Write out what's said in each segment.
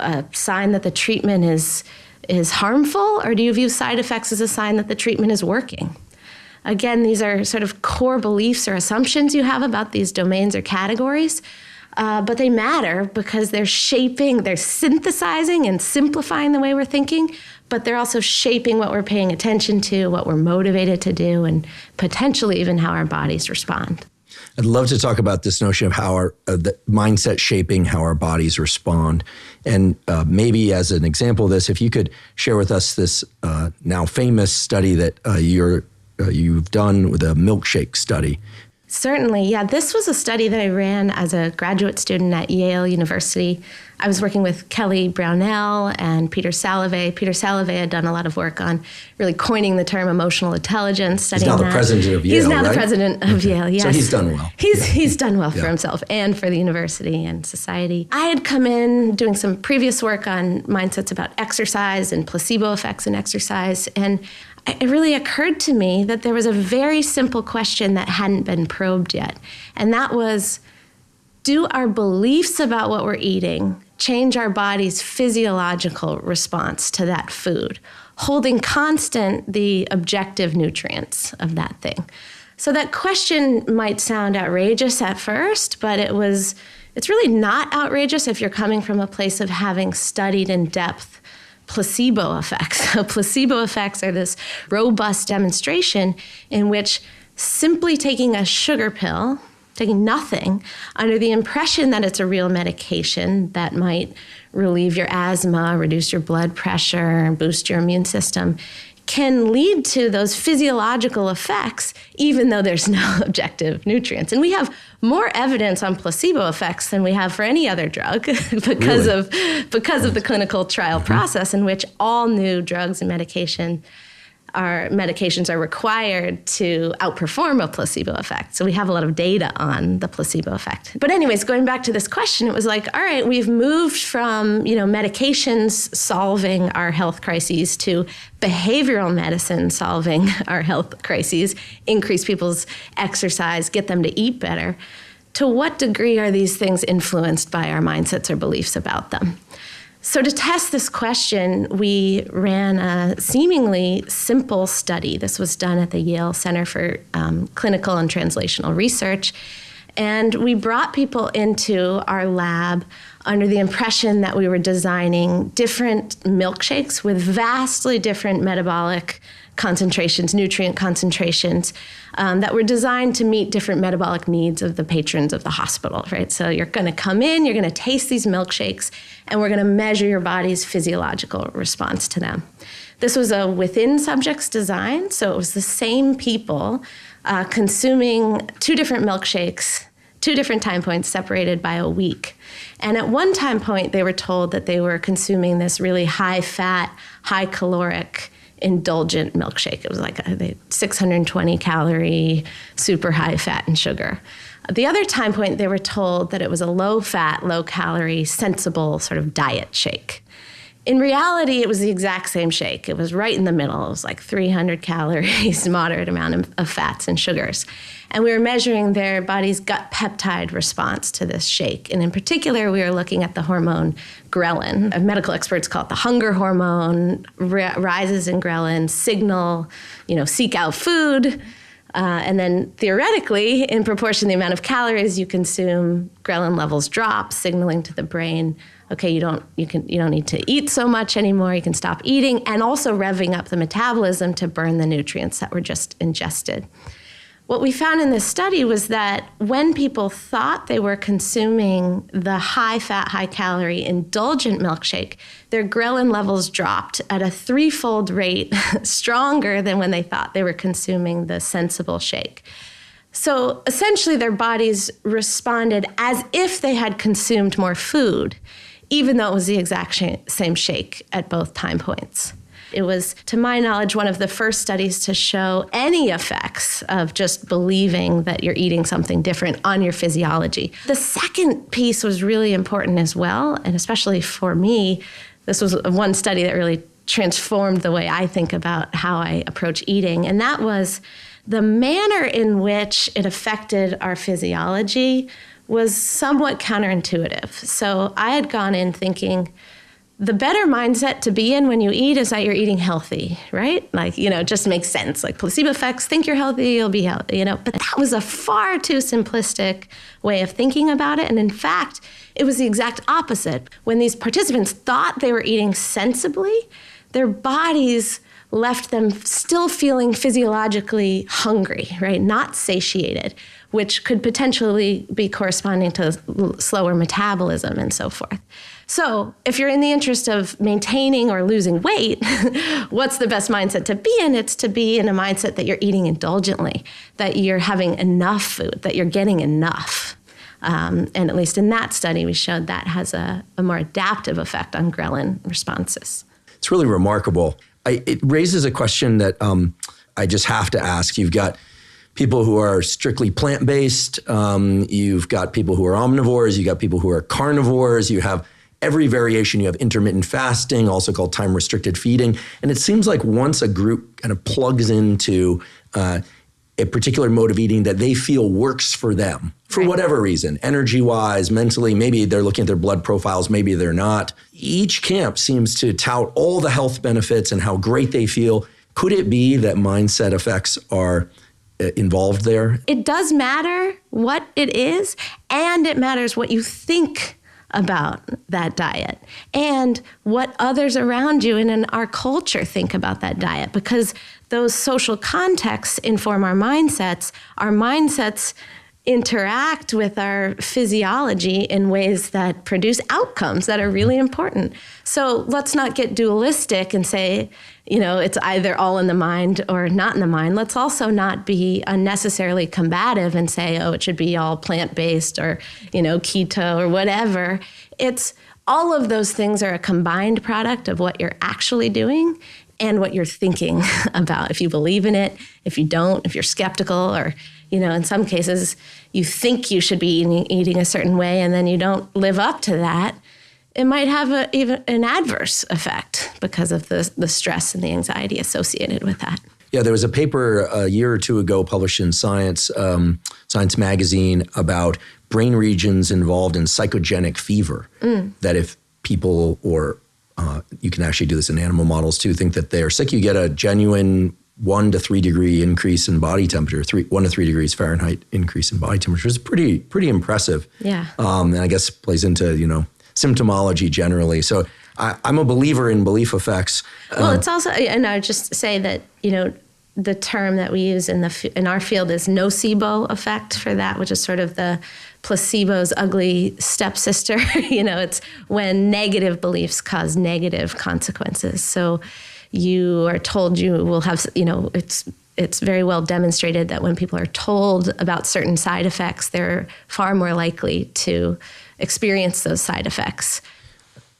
a sign that the treatment is harmful, or do you view side effects as a sign that the treatment is working? Again, these are sort of core beliefs or assumptions you have about these domains or categories, but they matter because they're synthesizing and simplifying the way we're thinking, but they're also shaping what we're paying attention to, what we're motivated to do, and potentially even how our bodies respond. I'd love to talk about this notion of how the mindset shaping how our bodies respond. And maybe as an example of this, if you could share with us this now famous study that you've done with a milkshake study. Certainly. Yeah, this was a study that I ran as a graduate student at Yale University. I was working with Kelly Brownell and Peter Salovey. Peter Salovey had done a lot of work on really coining the term emotional intelligence, studying that. He's now the president of Yale, He's now right? the president of Yale, yes. So he's done well. He's done well for himself and for the university and society. I had come in doing some previous work on mindsets about exercise and placebo effects in exercise, and it really occurred to me that there was a very simple question that hadn't been probed yet. And that was, do our beliefs about what we're eating change our body's physiological response to that food, holding constant the objective nutrients of that thing? So that question might sound outrageous at first, but it's really not outrageous if you're coming from a place of having studied in depth placebo effects. So placebo effects are this robust demonstration in which simply taking a sugar pill, taking nothing, under the impression that it's a real medication that might relieve your asthma, reduce your blood pressure, boost your immune system, can lead to those physiological effects, even though there's no objective nutrients. And we have more evidence on placebo effects than we have for any other drug because of the clinical trial process in which all new drugs and medications are required to outperform a placebo effect. So we have a lot of data on the placebo effect. But anyways, going back to this question, it was like, all right, we've moved from, medications solving our health crises to behavioral medicine solving our health crises, increase people's exercise, get them to eat better. To what degree are these things influenced by our mindsets or beliefs about them? So to test this question, we ran a seemingly simple study. This was done at the Yale Center for Clinical and Translational Research. And we brought people into our lab under the impression that we were designing different milkshakes with vastly different metabolic concentrations, nutrient concentrations, that were designed to meet different metabolic needs of the patrons of the hospital, right? So you're going to come in, you're going to taste these milkshakes, and we're going to measure your body's physiological response to them. This was a within subjects design, so it was the same people consuming two different milkshakes, two different time points separated by a week. And at one time point, they were told that they were consuming this really high-fat, high-caloric, indulgent milkshake. It was like a 620 calorie, super high fat and sugar. At the other time point, they were told that it was a low fat, low calorie, sensible sort of diet shake. In reality, it was the exact same shake. It was right in the middle. It was like 300 calories, moderate amount of fats and sugars. And we were measuring their body's gut peptide response to this shake. And in particular, we were looking at the hormone ghrelin. Medical experts call it the hunger hormone. Rises in ghrelin signal, seek out food. And then theoretically, in proportion to the amount of calories you consume, ghrelin levels drop, signaling to the brain, okay, you don't need to eat so much anymore. You can stop eating, and also revving up the metabolism to burn the nutrients that were just ingested. What we found in this study was that when people thought they were consuming the high-fat, high-calorie indulgent milkshake, their ghrelin levels dropped at a 3-fold rate stronger than when they thought they were consuming the sensible shake. So essentially, their bodies responded as if they had consumed more food, even though it was the exact same shake at both time points. It was, to my knowledge, one of the first studies to show any effects of just believing that you're eating something different on your physiology. The second piece was really important as well, and especially for me, this was one study that really transformed the way I think about how I approach eating, and that was the manner in which it affected our physiology was somewhat counterintuitive. So I had gone in thinking, the better mindset to be in when you eat is that you're eating healthy, right? Like, it just makes sense. Like placebo effects, think you're healthy, you'll be healthy, But that was a far too simplistic way of thinking about it. And in fact, it was the exact opposite. When these participants thought they were eating sensibly, their bodies left them still feeling physiologically hungry, right? Not satiated, which could potentially be corresponding to slower metabolism and so forth. So if you're in the interest of maintaining or losing weight, what's the best mindset to be in? It's to be in a mindset that you're eating indulgently, that you're having enough food, that you're getting enough. And at least in that study, we showed that has a more adaptive effect on ghrelin responses. It's really remarkable. It raises a question that I just have to ask. You've got people who are strictly plant-based. You've got people who are omnivores. You've got people who are carnivores. You have every variation. You have intermittent fasting, also called time-restricted feeding. And it seems like once a group kind of plugs into a particular mode of eating that they feel works for them, for whatever reason, energy-wise, mentally, maybe they're looking at their blood profiles, maybe they're not. Each camp seems to tout all the health benefits and how great they feel. Could it be that mindset effects are involved there? It does matter what it is, and it matters what you think about that diet and what others around you and in our culture think about that diet, because those social contexts inform our mindsets. Our mindsets interact with our physiology in ways that produce outcomes that are really important. So let's not get dualistic and say, it's either all in the mind or not in the mind. Let's also not be unnecessarily combative and say, it should be all plant-based or, keto or whatever. It's all of those things are a combined product of what you're actually doing and what you're thinking about. If you believe in it, if you don't, if you're skeptical, or, in some cases, you think you should be eating a certain way and then you don't live up to that, it might have even an adverse effect because of the stress and the anxiety associated with that. Yeah, there was a paper a year or two ago published in Science magazine about brain regions involved in psychogenic fever. That if people, or you can actually do this in animal models too, think that they're sick, you get a genuine 1 to 3 degree increase in body temperature, 1 to 3 degrees Fahrenheit increase in body temperature is pretty impressive. Yeah. And I guess plays into, symptomology generally. So I'm a believer in belief effects. Well, it's also, and I would just say that, the term that we use in our field is nocebo effect for that, which is sort of the placebo's ugly stepsister. It's when negative beliefs cause negative consequences. So you are told you will have, it's very well demonstrated that when people are told about certain side effects, they're far more likely to experience those side effects.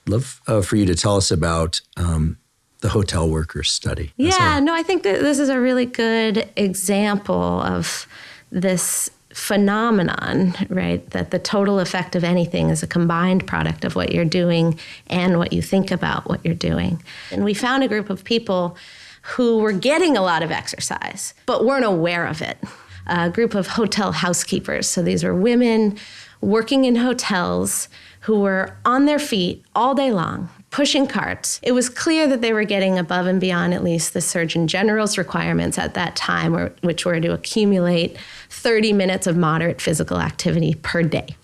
Love for you to tell us about the hotel workers study. I think that this is a really good example of this phenomenon, right? That the total effect of anything is a combined product of what you're doing and what you think about what you're doing. And we found a group of people who were getting a lot of exercise, but weren't aware of it. A group of hotel housekeepers. So these were women working in hotels who were on their feet all day long, pushing carts. It was clear that they were getting above and beyond at least the Surgeon General's requirements at that time, which were to accumulate 30 minutes of moderate physical activity per day.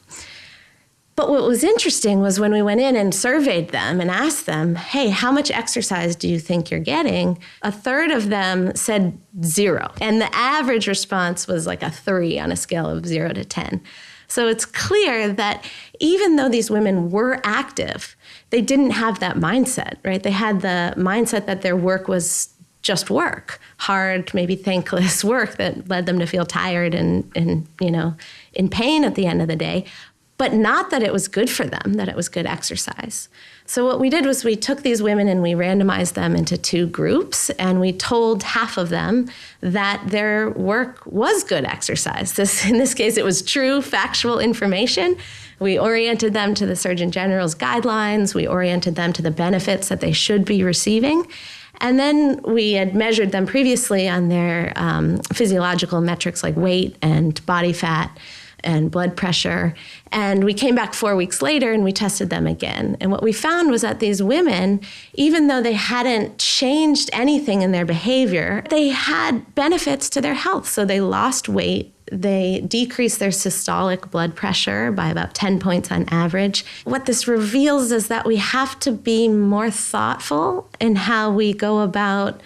But what was interesting was when we went in and surveyed them and asked them, hey, how much exercise do you think you're getting? A third of them said 0. And the average response was like a 3 on a scale of 0 to 10. So it's clear that even though these women were active, they didn't have that mindset, right? They had the mindset that their work was just work, hard, maybe thankless work that led them to feel tired and in pain at the end of the day, but not that it was good for them, that it was good exercise. So what we did was we took these women and we randomized them into 2 groups, and we told half of them that their work was good exercise. In this case, it was true, factual information. We oriented them to the Surgeon General's guidelines. We oriented them to the benefits that they should be receiving. And then we had measured them previously on their physiological metrics like weight and body fat, and blood pressure. And we came back 4 weeks later and we tested them again. And what we found was that these women, even though they hadn't changed anything in their behavior, they had benefits to their health. So they lost weight. They decreased their systolic blood pressure by about 10 points on average. What this reveals is that we have to be more thoughtful in how we go about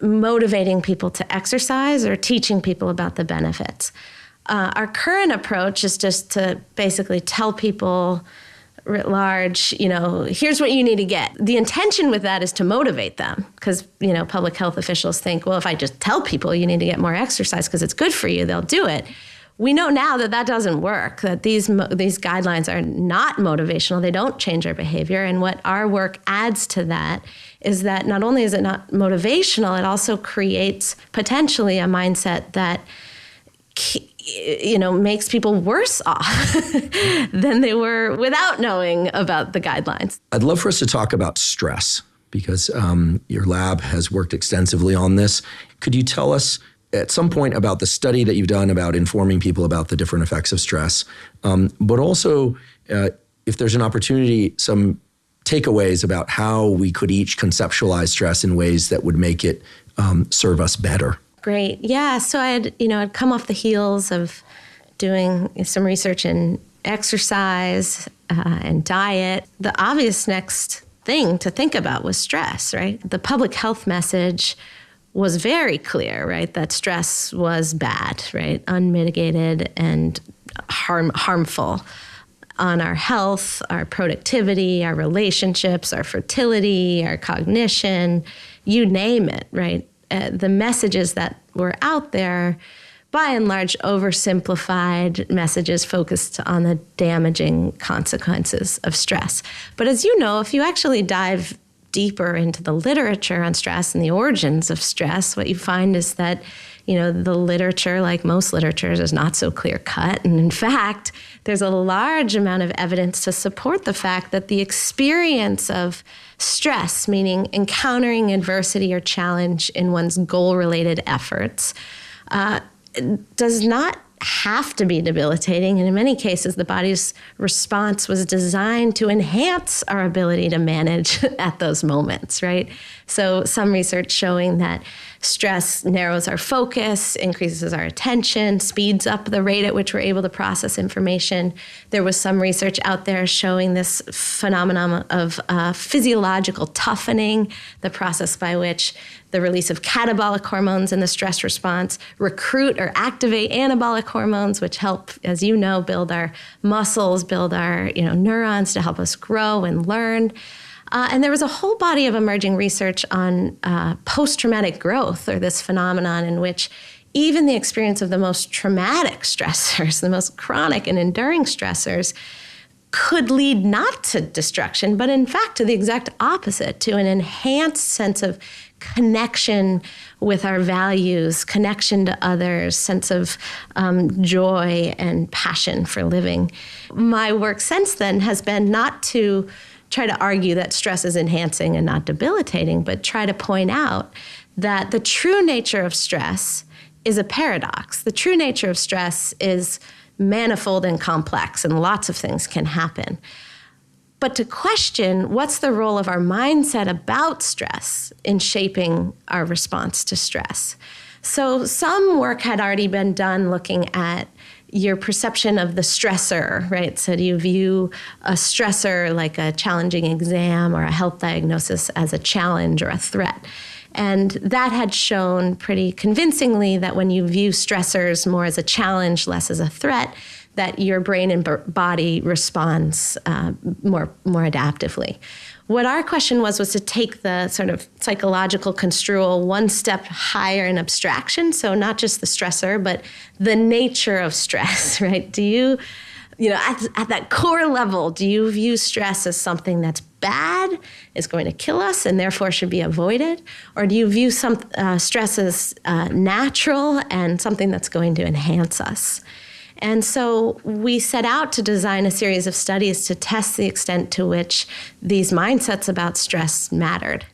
motivating people to exercise or teaching people about the benefits. Our current approach is just to basically tell people writ large, here's what you need to get. The intention with that is to motivate them because, public health officials think, well, if I just tell people you need to get more exercise because it's good for you, they'll do it. We know now that that doesn't work, that these guidelines are not motivational. They don't change our behavior. And what our work adds to that is that not only is it not motivational, it also creates potentially a mindset that makes people worse off than they were without knowing about the guidelines. I'd love for us to talk about stress because your lab has worked extensively on this. Could you tell us at some point about the study that you've done about informing people about the different effects of stress, but also if there's an opportunity, some takeaways about how we could each conceptualize stress in ways that would make it serve us better? Great. Yeah. So I'd come off the heels of doing some research in exercise and diet. The obvious next thing to think about was stress, right? The public health message was very clear, right? That stress was bad, right? Unmitigated and harmful on our health, our productivity, our relationships, our fertility, our cognition, you name it, right? The messages that were out there, by and large, oversimplified messages focused on the damaging consequences of stress. But as you know, if you actually dive deeper into the literature on stress and the origins of stress, what you find is that, the literature, like most literatures, is not so clear-cut. And in fact, there's a large amount of evidence to support the fact that the experience of stress, meaning encountering adversity or challenge in one's goal-related efforts, does not have to be debilitating. And in many cases, the body's response was designed to enhance our ability to manage at those moments, right? So some research showing that stress narrows our focus, increases our attention, speeds up the rate at which we're able to process information. There was some research out there showing this phenomenon of physiological toughening, the process by which the release of catabolic hormones in the stress response recruit or activate anabolic hormones, which help, as you know, build our muscles, build our neurons to help us grow and learn. And there was a whole body of emerging research on post-traumatic growth, or this phenomenon in which even the experience of the most traumatic stressors, the most chronic and enduring stressors, could lead not to destruction, but in fact to the exact opposite, to an enhanced sense of connection with our values, connection to others, sense of joy and passion for living. My work since then has been not to try to argue that stress is enhancing and not debilitating, but try to point out that the true nature of stress is a paradox. The true nature of stress is manifold and complex, and lots of things can happen. But to question what's the role of our mindset about stress in shaping our response to stress. So some work had already been done looking at your perception of the stressor, right? So do you view a stressor like a challenging exam or a health diagnosis as a challenge or a threat? And that had shown pretty convincingly that when you view stressors more as a challenge, less as a threat, that your brain and body responds more adaptively. What our question was to take the sort of psychological construal one step higher in abstraction. So not just the stressor, but the nature of stress, right? Do you, at that core level, do you view stress as something that's bad, is going to kill us, and therefore should be avoided? Or do you view some stress as natural and something that's going to enhance us? And so we set out to design a series of studies to test the extent to which these mindsets about stress mattered.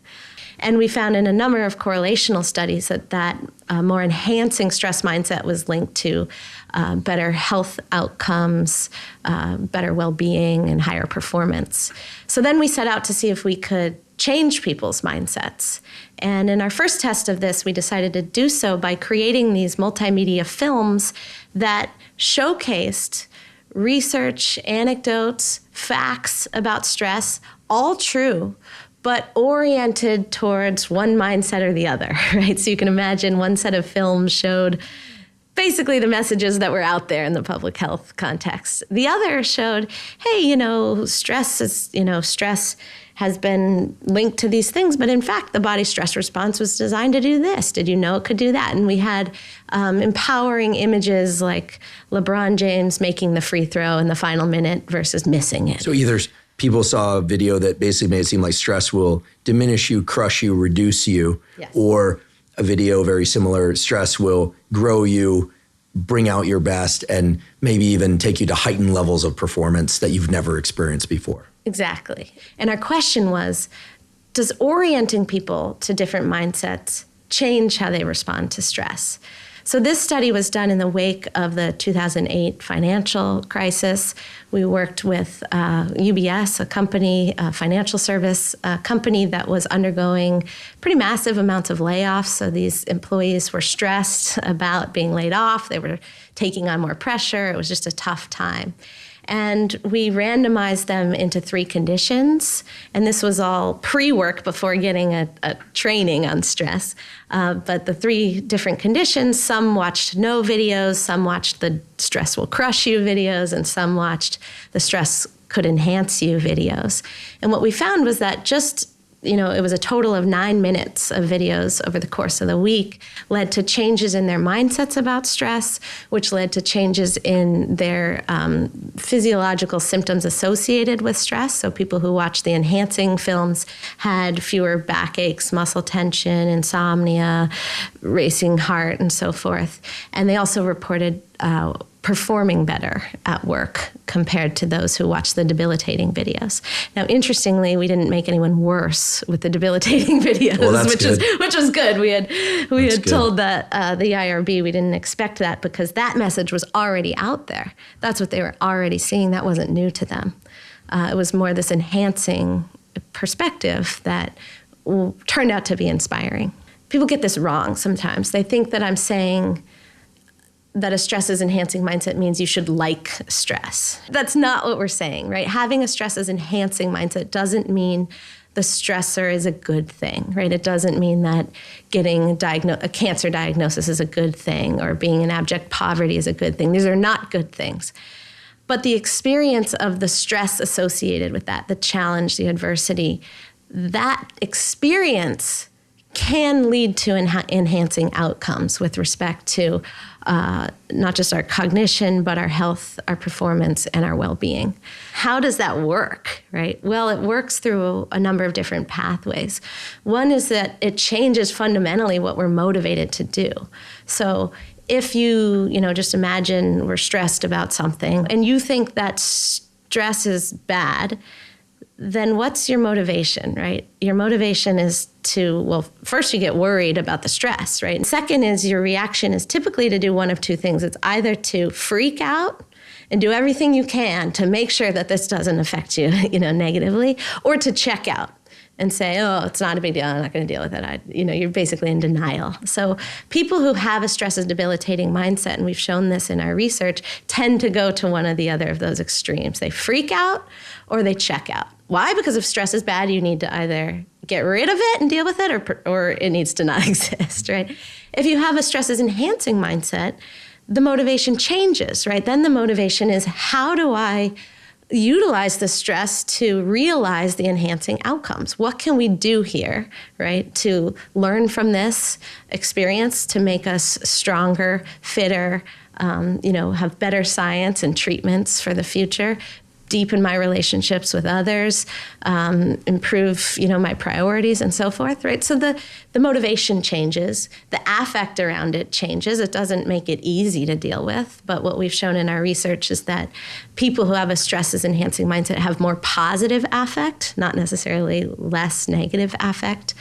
And we found in a number of correlational studies that more enhancing stress mindset was linked to better health outcomes, better well-being, and higher performance. So then we set out to see if we could change people's mindsets. And in our first test of this, we decided to do so by creating these multimedia films that showcased research, anecdotes, facts about stress, all true, but oriented towards one mindset or the other, right? So you can imagine one set of films showed basically the messages that were out there in the public health context. The other showed, hey, stress has been linked to these things, but in fact, the body stress response was designed to do this. Did you know it could do that? And we had empowering images like LeBron James making the free throw in the final minute versus missing it. So either people saw a video that basically made it seem like stress will diminish you, crush you, reduce you, yes, or a video very similar, stress will grow you, bring out your best, and maybe even take you to heightened levels of performance that you've never experienced before. Exactly. And our question was, does orienting people to different mindsets change how they respond to stress? So this study was done in the wake of the 2008 financial crisis. We worked with UBS, a financial service company that was undergoing pretty massive amounts of layoffs. So these employees were stressed about being laid off. They were taking on more pressure. It was just a tough time. And we randomized them into 3 conditions. And this was all pre-work before getting a training on stress. But the 3 different conditions, some watched no videos, some watched the stress will crush you videos, and some watched the stress could enhance you videos. And what we found was that just it was a total of 9 minutes of videos over the course of the week, led to changes in their mindsets about stress, which led to changes in their physiological symptoms associated with stress. So people who watched the enhancing films had fewer backaches, muscle tension, insomnia, racing heart, and so forth. And they also reported performing better at work compared to those who watched the debilitating videos. Now, interestingly, we didn't make anyone worse with the debilitating videos, well, which was good. We had told that the IRB we didn't expect that because that message was already out there. That's what they were already seeing. That wasn't new to them. It was more this enhancing perspective that turned out to be inspiring. People get this wrong sometimes. They think that I'm saying that a stress is enhancing mindset means you should like stress. That's not what we're saying, right? Having a stress is enhancing mindset doesn't mean the stressor is a good thing, right? It doesn't mean that getting a cancer diagnosis is a good thing or being in abject poverty is a good thing. These are not good things. But the experience of the stress associated with that, the challenge, the adversity, that experience can lead to enhancing outcomes with respect to not just our cognition, but our health, our performance, and our well-being. How does that work, right? Well, it works through a number of different pathways. One is that it changes fundamentally what we're motivated to do. So if you just imagine we're stressed about something and you think that stress is bad, then what's your motivation, right? Your motivation is first you get worried about the stress, right? And second is your reaction is typically to do one of 2 things. It's either to freak out and do everything you can to make sure that this doesn't affect you, negatively, or to check out and say, oh, it's not a big deal, I'm not going to deal with it. You're basically in denial. So people who have a stress is debilitating mindset, and we've shown this in our research, tend to go to one or the other of those extremes. They freak out or they check out. Why? Because if stress is bad, you need to either get rid of it and deal with it or it needs to not exist, right? If you have a stress is enhancing mindset, the motivation changes, right? Then the motivation is, how do I utilize the stress to realize the enhancing outcomes? What can we do here, right, to learn from this experience to make us stronger, fitter, have better science and treatments for the future? deepen my relationships with others, improve, my priorities and so forth, right? So the motivation changes, the affect around it changes. It doesn't make it easy to deal with, but what we've shown in our research is that people who have a stress-enhancing mindset have more positive affect, not necessarily less negative affect,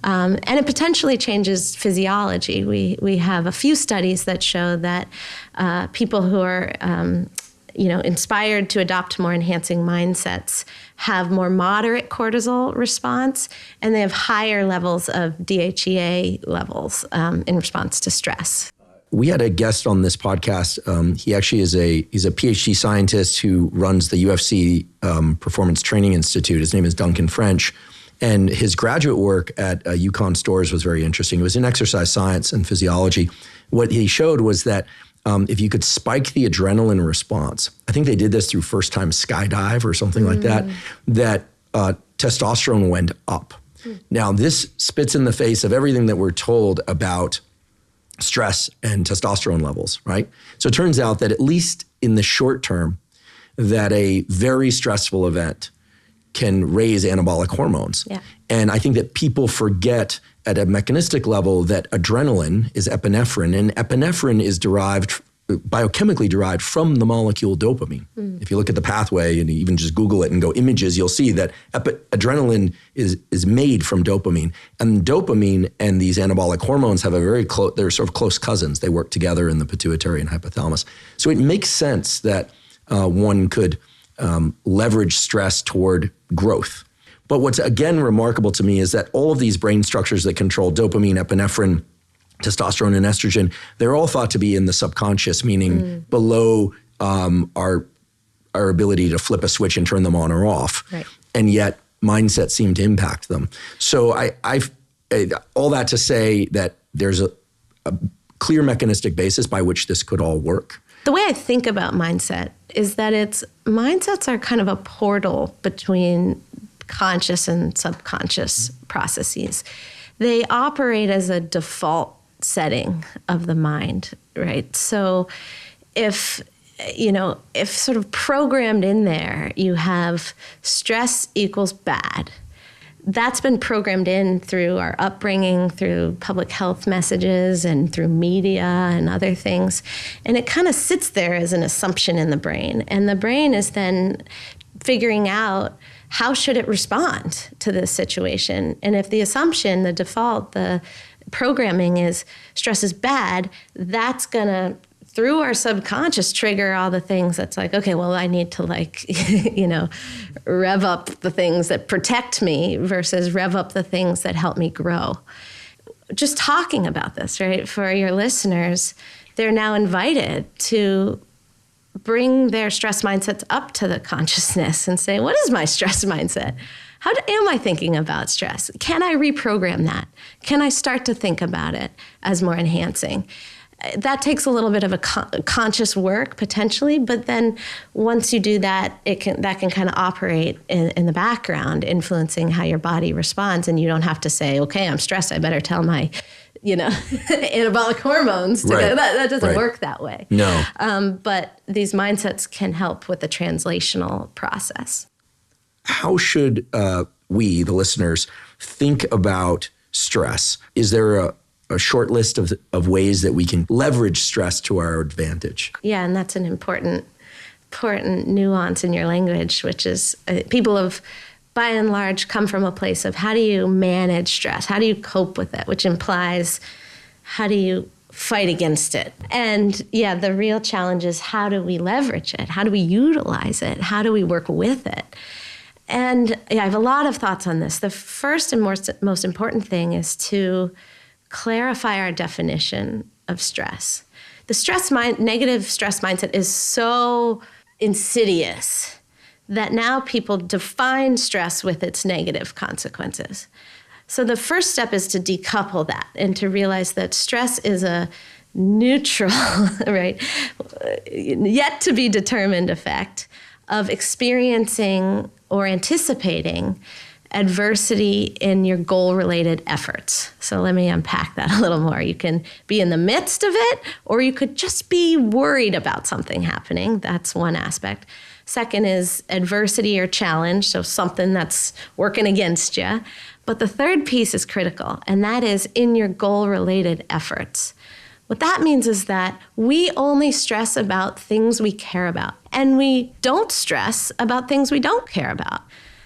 and it potentially changes physiology. We have a few studies that show that people who are inspired to adopt more enhancing mindsets have more moderate cortisol response, and they have higher levels of DHEA levels in response to stress. We had a guest on this podcast. He actually he's a PhD scientist who runs the UFC Performance Training Institute. His name is Duncan French. And his graduate work at UConn Storrs was very interesting. It was in exercise science and physiology. What he showed was that if you could spike the adrenaline response, I think they did this through first time skydive or something like that testosterone went up. Now, this spits in the face of everything that we're told about stress and testosterone levels, right? So it turns out that at least in the short term, that a very stressful event can raise anabolic hormones. Yeah. And I think that people forget at a mechanistic level that adrenaline is epinephrine, and epinephrine is biochemically derived from the molecule dopamine. If you look at the pathway and you even just Google it and go images, you'll see that adrenaline is made from dopamine. And dopamine and these anabolic hormones have they're sort of close cousins. They work together in the pituitary and hypothalamus. So it makes sense that one could leverage stress toward growth. But what's again remarkable to me is that all of these brain structures that control dopamine, epinephrine, testosterone, and estrogen, they're all thought to be in the subconscious, meaning below our ability to flip a switch and turn them on or off. Right. And yet mindset seem to impact them. So I've all that to say that there's a clear mechanistic basis by which this could all work. The way I think about mindset is that mindsets are kind of a portal between conscious and subconscious processes. They operate as a default setting of the mind, right? So if sort of programmed in there, you have stress equals bad. That's been programmed in through our upbringing, through public health messages and through media and other things. And it kind of sits there as an assumption in the brain. And the brain is then figuring out how should it respond to this situation. And if the assumption, the default, the programming is stress is bad, that's going to, through our subconscious, trigger all the things that's like, okay, well, I need to rev up the things that protect me versus rev up the things that help me grow. Just talking about this, right, for your listeners, they're now invited to bring their stress mindsets up to the consciousness and say, what is my stress mindset? How am I thinking about stress? Can I reprogram that? Can I start to think about it as more enhancing? That takes a little bit of a conscious work potentially, but then once you do that, that can kind of operate in the background, influencing how your body responds, and you don't have to say, okay, I'm stressed, I better tell my anabolic hormones. Right. That doesn't Right. work that way. No. But these mindsets can help with the translational process. How should we, the listeners, think about stress? Is there a short list of ways that we can leverage stress to our advantage? Yeah, and that's an important nuance in your language, which is people have, by and large, come from a place of how do you manage stress? How do you cope with it? Which implies how do you fight against it? And yeah, the real challenge is how do we leverage it? How do we utilize it? How do we work with it? And yeah, I have a lot of thoughts on this. The first and most important thing is to clarify our definition of stress. The negative stress mindset is so insidious that now people define stress with its negative consequences. So the first step is to decouple that and to realize that stress is a neutral, right, yet to be determined effect of experiencing or anticipating adversity in your goal-related efforts. So let me unpack that a little more. You can be in the midst of it, or you could just be worried about something happening. That's one aspect. Second is adversity or challenge, so something that's working against you. But the third piece is critical, and that is in your goal-related efforts. What that means is that we only stress about things we care about, and we don't stress about things we don't care about.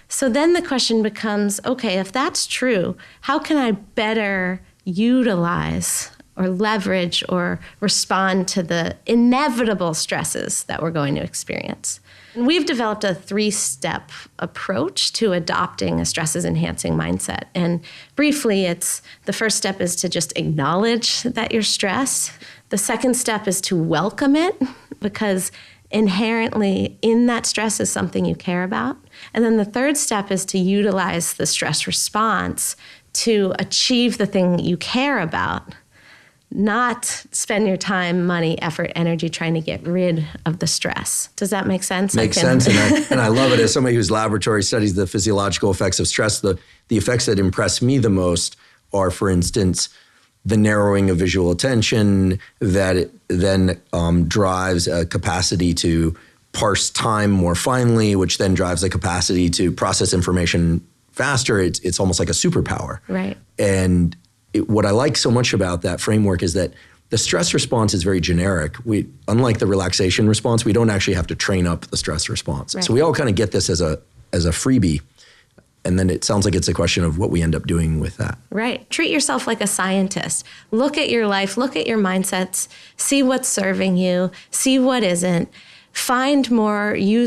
So then the question becomes, okay, if that's true, how can I better utilize or leverage or respond to the inevitable stresses that we're going to experience? And we've developed a 3-step approach to adopting a stresses-enhancing mindset. And briefly, the first step is to just acknowledge that you're stressed. The second step is to welcome it, because inherently in that stress is something you care about. And then the third step is to utilize the stress response to achieve the thing you care about, not spend your time, money, effort, energy trying to get rid of the stress. Does that make sense? Makes sense. And I love it. As somebody whose laboratory studies the physiological effects of stress, the effects that impress me the most are, for instance, the narrowing of visual attention, that it then drives a capacity to parse time more finely, which then drives a capacity to process information faster. It's almost like a superpower. Right. And what I like so much about that framework is that the stress response is very generic. Unlike the relaxation response, we don't actually have to train up the stress response. Right. So we all kind of get this as a freebie. And then it sounds like it's a question of what we end up doing with that. Right. Treat yourself like a scientist. Look at your life, look at your mindsets, see what's serving you, see what isn't. Find more, use